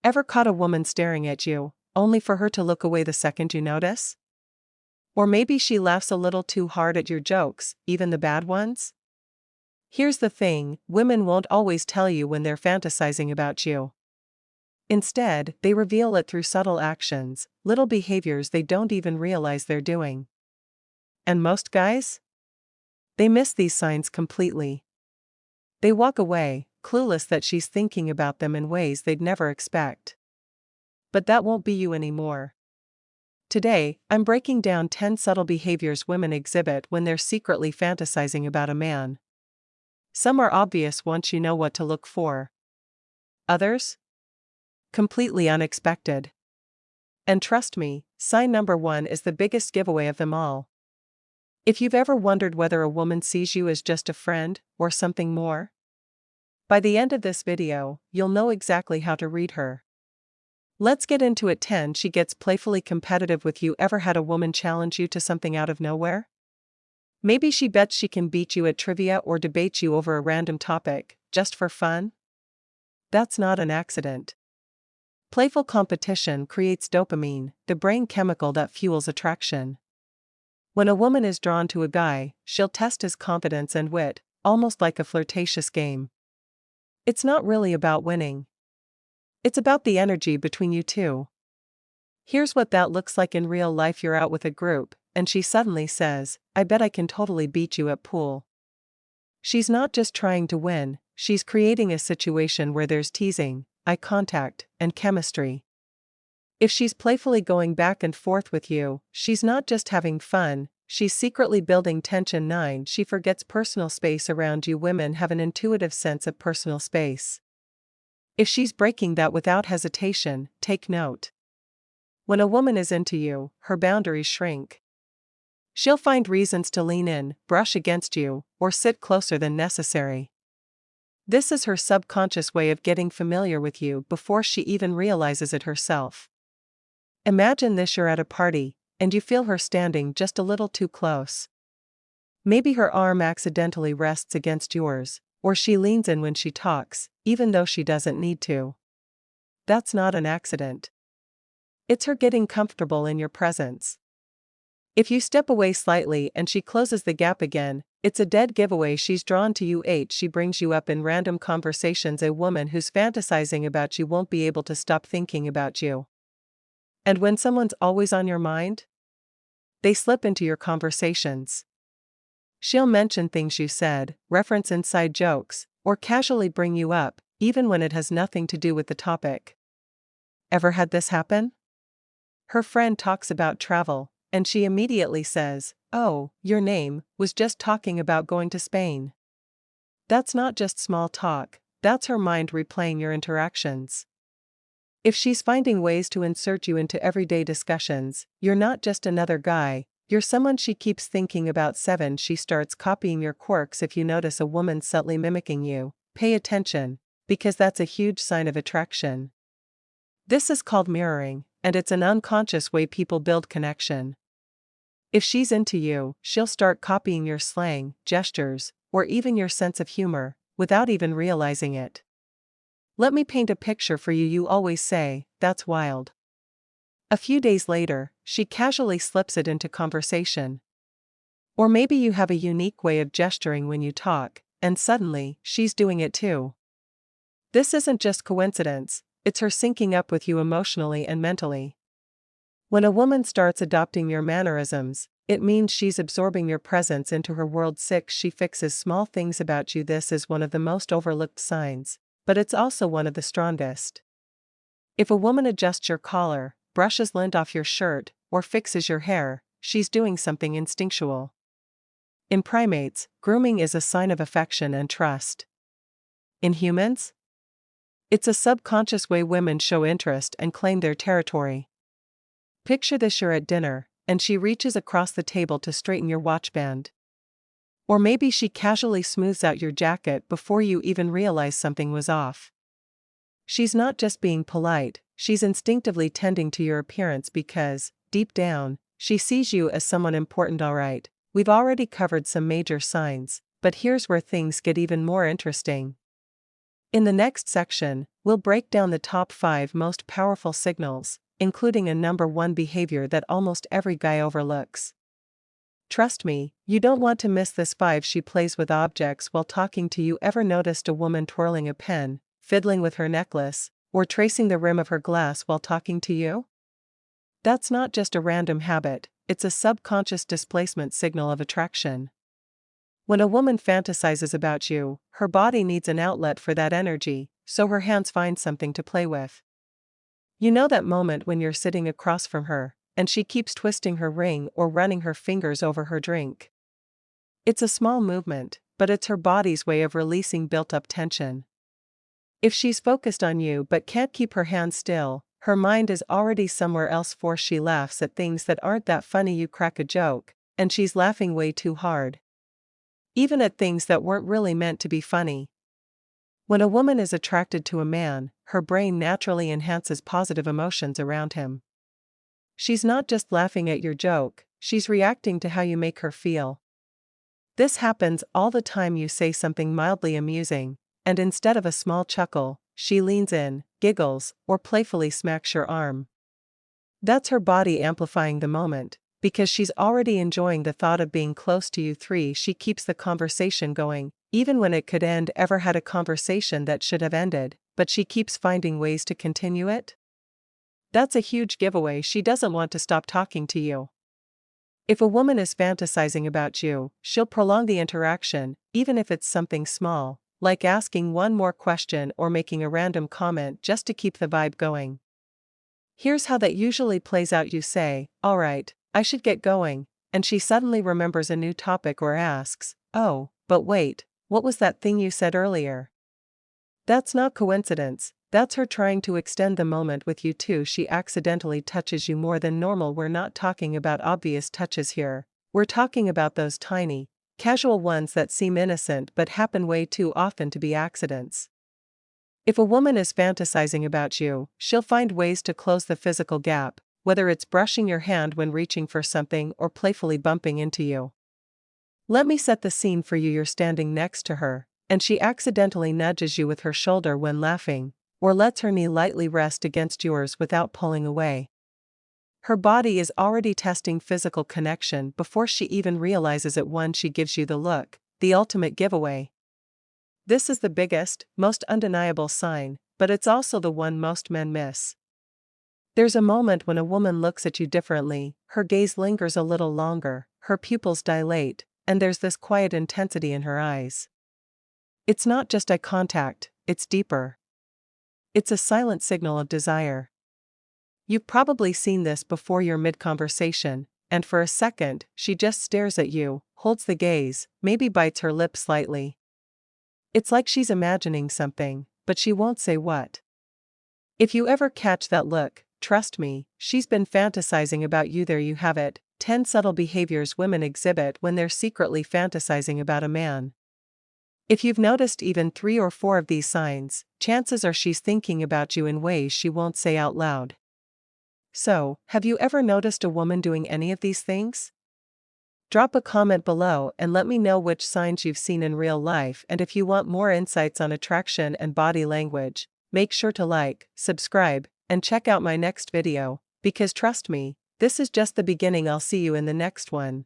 Ever caught a woman staring at you, only for her to look away the second you notice? Or maybe she laughs a little too hard at your jokes, even the bad ones? Here's the thing, women won't always tell you when they're fantasizing about you. Instead, they reveal it through subtle actions, little behaviors they don't even realize they're doing. And most guys? They miss these signs completely. They walk away, clueless that she's thinking about them in ways they'd never expect. But that won't be you anymore. Today, I'm breaking down 10 subtle behaviors women exhibit when they're secretly fantasizing about a man. Some are obvious once you know what to look for. Others? Completely unexpected. And trust me, sign number 1 is the biggest giveaway of them all. If you've ever wondered whether a woman sees you as just a friend, or something more, by the end of this video, you'll know exactly how to read her. Let's get into it. 10. She gets playfully competitive with you. Ever had a woman challenge you to something out of nowhere? Maybe she bets she can beat you at trivia or debate you over a random topic, just for fun? That's not an accident. Playful competition creates dopamine, the brain chemical that fuels attraction. When a woman is drawn to a guy, she'll test his confidence and wit, almost like a flirtatious game. It's not really about winning. It's about the energy between you two. Here's what that looks like in real life. You're out with a group, and she suddenly says, "I bet I can totally beat you at pool." She's not just trying to win, she's creating a situation where there's teasing, eye contact, and chemistry. If she's playfully going back and forth with you, she's not just having fun, she's secretly building tension. 9. She forgets personal space around you. Women have an intuitive sense of personal space. If she's breaking that without hesitation, take note. When a woman is into you, her boundaries shrink. She'll find reasons to lean in, brush against you, or sit closer than necessary. This is her subconscious way of getting familiar with you before she even realizes it herself. Imagine this: you're at a party, and you feel her standing just a little too close. Maybe her arm accidentally rests against yours, or she leans in when she talks, even though she doesn't need to. That's not an accident. It's her getting comfortable in your presence. If you step away slightly and she closes the gap again, it's a dead giveaway she's drawn to you. 8. She brings you up in random conversations. A woman who's fantasizing about you won't be able to stop thinking about you. And when someone's always on your mind, they slip into your conversations. She'll mention things you said, reference inside jokes, or casually bring you up, even when it has nothing to do with the topic. Ever had this happen? Her friend talks about travel, and she immediately says, "Oh, your name was just talking about going to Spain." That's not just small talk, that's her mind replaying your interactions. If she's finding ways to insert you into everyday discussions, you're not just another guy, you're someone she keeps thinking about. 7. She starts copying your quirks. If you notice a woman subtly mimicking you, pay attention, because that's a huge sign of attraction. This is called mirroring, and it's an unconscious way people build connection. If she's into you, she'll start copying your slang, gestures, or even your sense of humor, without even realizing it. Let me paint a picture for you. You always say, "That's wild." A few days later, she casually slips it into conversation. Or maybe you have a unique way of gesturing when you talk, and suddenly, she's doing it too. This isn't just coincidence, it's her syncing up with you emotionally and mentally. When a woman starts adopting your mannerisms, it means she's absorbing your presence into her world. 6. She fixes small things about you. This is one of the most overlooked signs, but it's also one of the strongest. If a woman adjusts your collar, brushes lint off your shirt, or fixes your hair, she's doing something instinctual. In primates, grooming is a sign of affection and trust. In humans, it's a subconscious way women show interest and claim their territory. Picture this: you're at dinner, and she reaches across the table to straighten your watch band. Or maybe she casually smooths out your jacket before you even realize something was off. She's not just being polite, she's instinctively tending to your appearance because, deep down, she sees you as someone important. Alright, we've already covered some major signs, but here's where things get even more interesting. In the next section, we'll break down the top 5 most powerful signals, including a number 1 behavior that almost every guy overlooks. Trust me, you don't want to miss this 5. She plays with objects while talking to you. Ever noticed a woman twirling a pen, fiddling with her necklace, or tracing the rim of her glass while talking to you? That's not just a random habit, it's a subconscious displacement signal of attraction. When a woman fantasizes about you, her body needs an outlet for that energy, so her hands find something to play with. You know that moment when you're sitting across from her, and she keeps twisting her ring or running her fingers over her drink. It's a small movement, but it's her body's way of releasing built-up tension. If she's focused on you but can't keep her hands still, her mind is already somewhere else. She laughs at things that aren't that funny. You crack a joke, and she's laughing way too hard. Even at things that weren't really meant to be funny. When a woman is attracted to a man, her brain naturally enhances positive emotions around him. She's not just laughing at your joke, she's reacting to how you make her feel. This happens all the time. You say something mildly amusing, and instead of a small chuckle, she leans in, giggles, or playfully smacks your arm. That's her body amplifying the moment, because she's already enjoying the thought of being close to you. 3. She keeps the conversation going, even when it could end. Ever had a conversation that should have ended, but she keeps finding ways to continue it? That's a huge giveaway. She doesn't want to stop talking to you. If a woman is fantasizing about you, she'll prolong the interaction, even if it's something small, like asking one more question or making a random comment just to keep the vibe going. Here's how that usually plays out. You say, "Alright, I should get going," and she suddenly remembers a new topic or asks, "Oh, but wait, what was that thing you said earlier?" That's not coincidence, that's her trying to extend the moment with you. 2. She accidentally touches you more than normal. We're not talking about obvious touches here, we're talking about those tiny, casual ones that seem innocent but happen way too often to be accidents. If a woman is fantasizing about you, she'll find ways to close the physical gap, whether it's brushing your hand when reaching for something or playfully bumping into you. Let me set the scene for you. You're standing next to her, and she accidentally nudges you with her shoulder when laughing, or lets her knee lightly rest against yours without pulling away. Her body is already testing physical connection before she even realizes it. 1. She gives you the look, the ultimate giveaway. This is the biggest, most undeniable sign, but it's also the one most men miss. There's a moment when a woman looks at you differently, her gaze lingers a little longer, her pupils dilate, and there's this quiet intensity in her eyes. It's not just eye contact, it's deeper. It's a silent signal of desire. You've probably seen this before. You're mid-conversation, and for a second, she just stares at you, holds the gaze, maybe bites her lips slightly. It's like she's imagining something, but she won't say what. If you ever catch that look, trust me, she's been fantasizing about you. There you have it, 10 subtle behaviors women exhibit when they're secretly fantasizing about a man. If you've noticed even 3 or 4 of these signs, chances are she's thinking about you in ways she won't say out loud. So, have you ever noticed a woman doing any of these things? Drop a comment below and let me know which signs you've seen in real life. And if you want more insights on attraction and body language, make sure to like, subscribe, and check out my next video, because trust me, this is just the beginning. I'll see you in the next one.